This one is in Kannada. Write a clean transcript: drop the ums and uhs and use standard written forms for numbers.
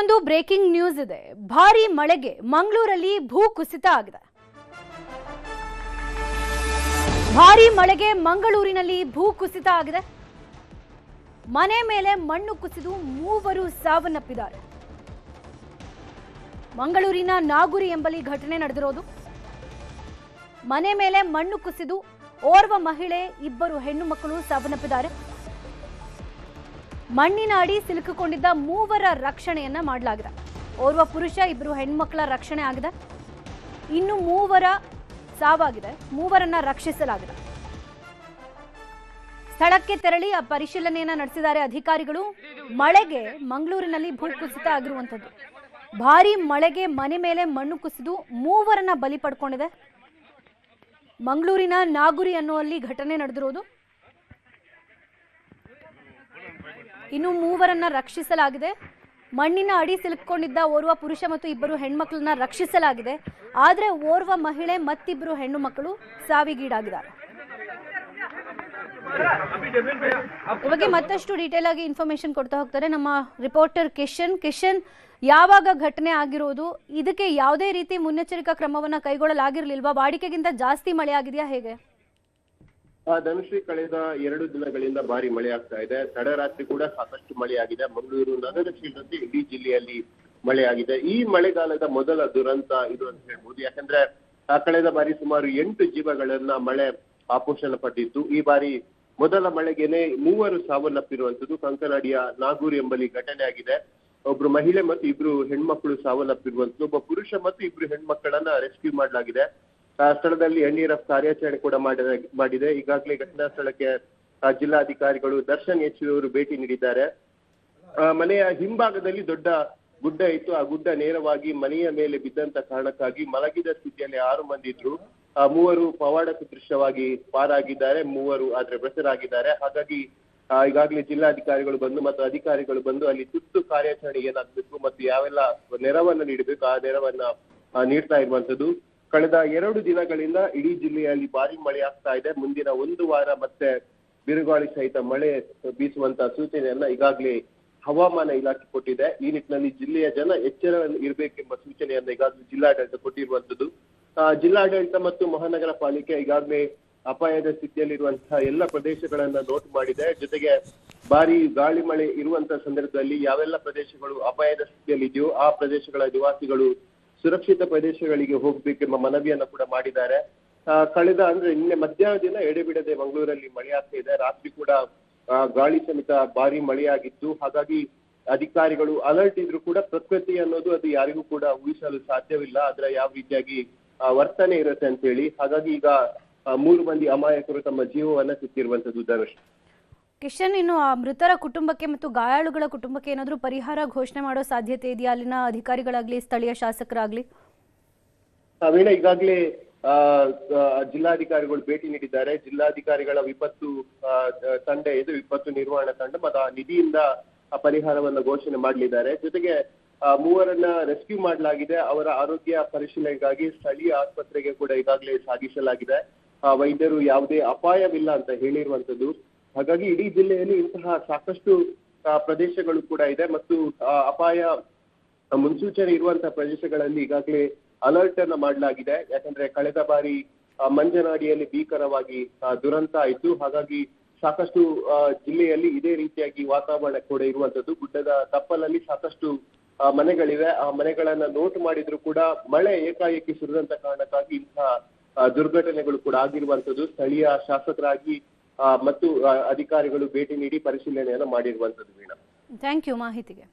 ಒಂದು ಬ್ರೇಕಿಂಗ್ ನ್ಯೂಸ್ ಇದೆ. ಭಾರಿ ಮಳೆಗೆ ಮಂಗಳೂರಲ್ಲಿ ಭೂಕುಸಿತ ಆಗಿದೆ. ಭಾರಿ ಮಳೆಗೆ ಮಂಗಳೂರಿನಲ್ಲಿ ಭೂಕುಸಿತ ಆಗಿದೆ. ಮನೆ ಮೇಲೆ ಮಣ್ಣು ಕುಸಿದು 3 ಸಾವನ್ನಪ್ಪಿದ್ದಾರೆ. ಮಂಗಳೂರಿನ ನಾಗುರಿ ಎಂಬಲ್ಲಿ ಘಟನೆ ನಡೆದಿರೋದು. ಮನೆ ಮೇಲೆ ಮಣ್ಣು ಕುಸಿದು ಓರ್ವ ಮಹಿಳೆ 2 ಹೆಣ್ಣು ಮಕ್ಕಳು ಸಾವನ್ನಪ್ಪಿದ್ದಾರೆ. ಮಣ್ಣಿನ ಅಡಿ ಸಿಲುಕಿಕೊಂಡಿದ್ದ 3 ರಕ್ಷಣೆಯನ್ನ ಮಾಡಲಾಗಿದೆ. ಓರ್ವ ಪುರುಷ 2 ಹೆಣ್ಮಕ್ಳ ರಕ್ಷಣೆ ಆಗಿದೆ. ಇನ್ನು 3 ಸಾವಾಗಿದೆ. 3ರನ್ನ ರಕ್ಷಿಸಲಾಗಿದೆ. ಸ್ಥಳಕ್ಕೆ ತೆರಳಿ ಪರಿಶೀಲನೆಯನ್ನ ನಡೆಸಿದ್ದಾರೆ ಅಧಿಕಾರಿಗಳು. ಮಳೆಗೆ ಮಂಗಳೂರಿನಲ್ಲಿ ಭೂಕುಸಿತ ಆಗಿರುವಂತದ್ದು. ಭಾರಿ ಮಳೆಗೆ ಮನೆ ಮೇಲೆ ಮಣ್ಣು ಕುಸಿದು 3ರನ್ನ ಬಲಿ ಪಡ್ಕೊಂಡಿದೆ. ಮಂಗಳೂರಿನ ನಾಗುರಿ ಅನ್ನುವಲ್ಲಿ ಘಟನೆ ನಡೆದಿರೋದು. ಇನ್ನು 3ರನ್ನ ರಕ್ಷಿಸಲಾಗಿದೆ. ಮಣ್ಣಿನ ಅಡಿ ಸಿಲುಕೊಂಡಿದ್ದ ಓರ್ವ ಪುರುಷ ಮತ್ತು 2 ಹೆಣ್ಮಕ್ಳನ್ನ ರಕ್ಷಿಸಲಾಗಿದೆ. ಆದರೆ ಓರ್ವ ಮಹಿಳೆ ಮತ್ತಿಬ್ಬರು ಹೆಣ್ಣು ಮಕ್ಕಳು ಸಾವಿಗೀಡಾಗಿದ್ದಾರೆ. ಈ ಬಗ್ಗೆ ಮತ್ತಷ್ಟು ಡೀಟೇಲ್ ಆಗಿ ಇನ್ಫಾರ್ಮೇಶನ್ ಕೊಡ್ತಾ ಹೋಗ್ತಾರೆ ನಮ್ಮ ರಿಪೋರ್ಟರ್ ಕಿಶನ್. ಯಾವಾಗ ಘಟನೆ ಆಗಿರೋದು? ಇದಕ್ಕೆ ಯಾವುದೇ ರೀತಿ ಮುನ್ನೆಚ್ಚರಿಕಾ ಕ್ರಮವನ್ನ ಕೈಗೊಳ್ಳಲಾಗಿರ್ಲಿಲ್ವಾ? ವಾಡಿಕೆಗಿಂತ ಜಾಸ್ತಿ ಮಳೆ ಆಗಿದೆಯಾ, ಹೇಗೆ? ಧನುಶ್ರೀ, ಕಳೆದ 2 ದಿನಗಳಿಂದ ಭಾರಿ ಮಳೆ ಆಗ್ತಾ ಇದೆ. ತಡರಾತ್ರಿ ಕೂಡ ಸಾಕಷ್ಟು ಮಳೆಯಾಗಿದೆ. ಮಂಗಳೂರು ನಗರ ಸೇರಿದಂತೆ ಇಡೀ ಜಿಲ್ಲೆಯಲ್ಲಿ ಮಳೆಯಾಗಿದೆ. ಈ ಮಳೆಗಾಲದ ಮೊದಲ ದುರಂತ ಇದು ಅಂತ ಹೇಳ್ಬೋದು. ಯಾಕಂದ್ರೆ ಕಳೆದ ಬಾರಿ ಸುಮಾರು 8 ಜೀವಗಳನ್ನ ಮಳೆ ಆಪೋಷಣ ಪಟ್ಟಿತ್ತು. ಈ ಬಾರಿ ಮೊದಲ ಮಳೆಗೆನೆ 3 ಸಾವನ್ನಪ್ಪಿರುವಂತದ್ದು ಕಂಕನಾಡಿಯ ನಾಗೂರು ಎಂಬಲ್ಲಿ ಘಟನೆ ಆಗಿದೆ. ಒಬ್ರು ಮಹಿಳೆ ಮತ್ತು 2 ಹೆಣ್ಮಕ್ಳು ಸಾವನ್ನಪ್ಪಿರುವಂತದ್ದು. ಒಬ್ಬ ಪುರುಷ ಮತ್ತು 2 ಹೆಣ್ಮಕ್ಕಳನ್ನ ರೆಸ್ಕ್ಯೂ ಮಾಡಲಾಗಿದೆ. ಸ್ಥಳದಲ್ಲಿ ಎನ್ಡಿಆರ್ಎಫ್ ಕಾರ್ಯಾಚರಣೆ ಕೂಡ ಮಾಡಿದೆ. ಈಗಾಗಲೇ ಘಟನಾ ಸ್ಥಳಕ್ಕೆ ಜಿಲ್ಲಾಧಿಕಾರಿಗಳು ದರ್ಶನ್ ಎಚ್ ಅವರು ಭೇಟಿ ನೀಡಿದ್ದಾರೆ. ಮನೆಯ ಹಿಂಭಾಗದಲ್ಲಿ ದೊಡ್ಡ ಗುಡ್ಡ ಇತ್ತು. ಆ ಗುಡ್ಡ ನೇರವಾಗಿ ಮನೆಯ ಮೇಲೆ ಬಿದ್ದಂತ ಕಾರಣಕ್ಕಾಗಿ ಮಲಗಿದ ಸ್ಥಿತಿಯಲ್ಲಿ 6 ಮಂದಿ ಇದ್ರು. 3 ಪವಾಡ ಸದೃಶವಾಗಿ ಪಾರಾಗಿದ್ದಾರೆ. 3 ಆದ್ರೆ ಮೃತರಾಗಿದ್ದಾರೆ. ಹಾಗಾಗಿ ಈಗಾಗಲೇ ಜಿಲ್ಲಾಧಿಕಾರಿಗಳು ಬಂದು ಮತ್ತು ಅಧಿಕಾರಿಗಳು ಬಂದು ಅಲ್ಲಿ ತುರ್ತು ಕಾರ್ಯಾಚರಣೆ ಏನಾಗಬೇಕು ಮತ್ತು ಯಾವೆಲ್ಲ ನೆರವನ್ನ ನೀಡಬೇಕು ಆ ನೆರವನ್ನ ನೀಡ್ತಾ ಇರುವಂತದ್ದು. ಕಳೆದ 2 ದಿನಗಳಿಂದ ಇಡೀ ಜಿಲ್ಲೆಯಲ್ಲಿ ಭಾರಿ ಮಳೆ ಆಗ್ತಾ ಇದೆ. ಮುಂದಿನ 1 ವಾರ ಮತ್ತೆ ಬಿರುಗಾಳಿ ಸಹಿತ ಮಳೆ ಬೀಸುವಂತ ಸೂಚನೆಯನ್ನ ಈಗಾಗಲೇ ಹವಾಮಾನ ಇಲಾಖೆ ಕೊಟ್ಟಿದೆ. ಈ ನಿಟ್ಟಿನಲ್ಲಿ ಜಿಲ್ಲೆಯ ಜನ ಎಚ್ಚರ ಇರಬೇಕೆಂಬ ಸೂಚನೆಯನ್ನ ಈಗಾಗಲೇ ಜಿಲ್ಲಾಡಳಿತ ಕೊಟ್ಟಿರುವಂತದ್ದು. ಜಿಲ್ಲಾಡಳಿತ ಮತ್ತು ಮಹಾನಗರ ಪಾಲಿಕೆ ಈಗಾಗಲೇ ಅಪಾಯದ ಸ್ಥಿತಿಯಲ್ಲಿರುವಂತಹ ಎಲ್ಲ ಪ್ರದೇಶಗಳನ್ನ ನೋಟ್ ಮಾಡಿದೆ. ಜೊತೆಗೆ ಭಾರಿ ಗಾಳಿ ಮಳೆ ಇರುವಂತಹ ಸಂದರ್ಭದಲ್ಲಿ ಯಾವೆಲ್ಲ ಪ್ರದೇಶಗಳು ಅಪಾಯದ ಸ್ಥಿತಿಯಲ್ಲಿ ಇದೆಯೋ ಆ ಪ್ರದೇಶಗಳ ನಿವಾಸಿಗಳು ಸುರಕ್ಷಿತ ಪ್ರದೇಶಗಳಿಗೆ ಹೋಗ್ಬೇಕೆಂಬ ಮನವಿಯನ್ನ ಕೂಡ ಮಾಡಿದ್ದಾರೆ. ನಿನ್ನೆ ಮಧ್ಯಾಹ್ನದಿಂದ ಎಡೆಬಿಡದೆ ಮಂಗಳೂರಲ್ಲಿ ಮಳೆ ಆಗ್ತಾ ಇದೆ. ರಾತ್ರಿ ಕೂಡ ಗಾಳಿ ಸಮೇತ ಭಾರಿ ಮಳೆಯಾಗಿತ್ತು. ಹಾಗಾಗಿ ಅಧಿಕಾರಿಗಳು ಅಲರ್ಟ್ ಇದ್ರು ಕೂಡ ಪ್ರಕೃತಿ ಅನ್ನೋದು ಅದು ಯಾರಿಗೂ ಕೂಡ ಊಹಿಸಲು ಸಾಧ್ಯವಿಲ್ಲ. ಅದರ ಯಾವ ರೀತಿಯಾಗಿ ವರ್ತನೆ ಇರುತ್ತೆ ಅಂತ ಹೇಳಿ. ಹಾಗಾಗಿ ಈಗ 3 ಮಂದಿ ಅಮಾಯಕರು ತಮ್ಮ ಜೀವವನ್ನ ಸಿಕ್ಕಿರುವಂತದ್ದು. ಧನುಷ್, ಕಿಶನ್, ಇನ್ನು ಆ ಮೃತರ ಕುಟುಂಬಕ್ಕೆ ಮತ್ತು ಗಾಯಾಳುಗಳ ಕುಟುಂಬಕ್ಕೆ ಏನಾದರೂ ಪರಿಹಾರ ಘೋಷಣೆ ಮಾಡೋ ಸಾಧ್ಯತೆ ಇದೆಯಾ ಅಲ್ಲಿನ ಅಧಿಕಾರಿಗಳಾಗ್ಲಿ ಸ್ಥಳೀಯ ಶಾಸಕರಾಗ್ಲಿ? ವೀಣಾ, ಈಗಾಗಲೇ ಜಿಲ್ಲಾಧಿಕಾರಿಗಳು ಭೇಟಿ ನೀಡಿದ್ದಾರೆ. ಜಿಲ್ಲಾಧಿಕಾರಿಗಳ ವಿಪತ್ತು ತಂಡ ಇದು ವಿಪತ್ತು ನಿರ್ವಹಣಾ ತಂಡ ಮತ್ತು ಆ ನಿಧಿಯಿಂದ ಪರಿಹಾರವನ್ನ ಘೋಷಣೆ ಮಾಡಲಿದ್ದಾರೆ. ಜೊತೆಗೆ 3ರನ್ನ ರೆಸ್ಕ್ಯೂ ಮಾಡಲಾಗಿದೆ. ಅವರ ಆರೋಗ್ಯ ಪರಿಶೀಲನೆಗಾಗಿ ಸ್ಥಳೀಯ ಆಸ್ಪತ್ರೆಗೆ ಕೂಡ ಈಗಾಗಲೇ ಸಾಗಿಸಲಾಗಿದೆ. ವೈದ್ಯರು ಯಾವುದೇ ಅಪಾಯವಿಲ್ಲ ಅಂತ ಹೇಳಿರುವಂತದ್ದು. ಹಾಗಾಗಿ ಇಡೀ ಜಿಲ್ಲೆಯಲ್ಲಿ ಇಂತಹ ಸಾಕಷ್ಟು ಪ್ರದೇಶಗಳು ಕೂಡ ಇದೆ ಮತ್ತು ಅಪಾಯ ಮುನ್ಸೂಚನೆ ಇರುವಂತಹ ಪ್ರದೇಶಗಳಲ್ಲಿ ಈಗಾಗಲೇ ಅಲರ್ಟ್ ಅನ್ನ ಮಾಡಲಾಗಿದೆ. ಯಾಕಂದ್ರೆ ಕಳೆದ ಬಾರಿ ಮಂಜನಾಡಿಯಲ್ಲಿ ಭೀಕರವಾಗಿ ದುರಂತ ಆಯಿತು. ಹಾಗಾಗಿ ಸಾಕಷ್ಟು ಜಿಲ್ಲೆಯಲ್ಲಿ ಇದೇ ರೀತಿಯಾಗಿ ವಾತಾವರಣ ಕೂಡ ಇರುವಂತದ್ದು. ಗುಡ್ಡದ ತಪ್ಪಲಲ್ಲಿ ಸಾಕಷ್ಟು ಮನೆಗಳಿವೆ. ಆ ಮನೆಗಳನ್ನ ನೋಟ್ ಮಾಡಿದ್ರು ಕೂಡ ಮಳೆ ಏಕಾಏಕಿ ಸುರಿದಂತ ಕಾರಣಕ್ಕಾಗಿ ಇಂತಹ ದುರ್ಘಟನೆಗಳು ಕೂಡ ಆಗಿರುವಂತದ್ದು. ಸ್ಥಳೀಯ ಶಾಸಕರಾಗಿ ಮತ್ತು ಅಧಿಕಾರಿಗಳು ಭೇಟಿ ನೀಡಿ ಪರಿಶೀಲನೆಯನ್ನ ಮಾಡಿರುವಂತದ್ದು. ವೀಣಾ, ಥ್ಯಾಂಕ್ ಯು ಮಾಹಿತಿಗೆ.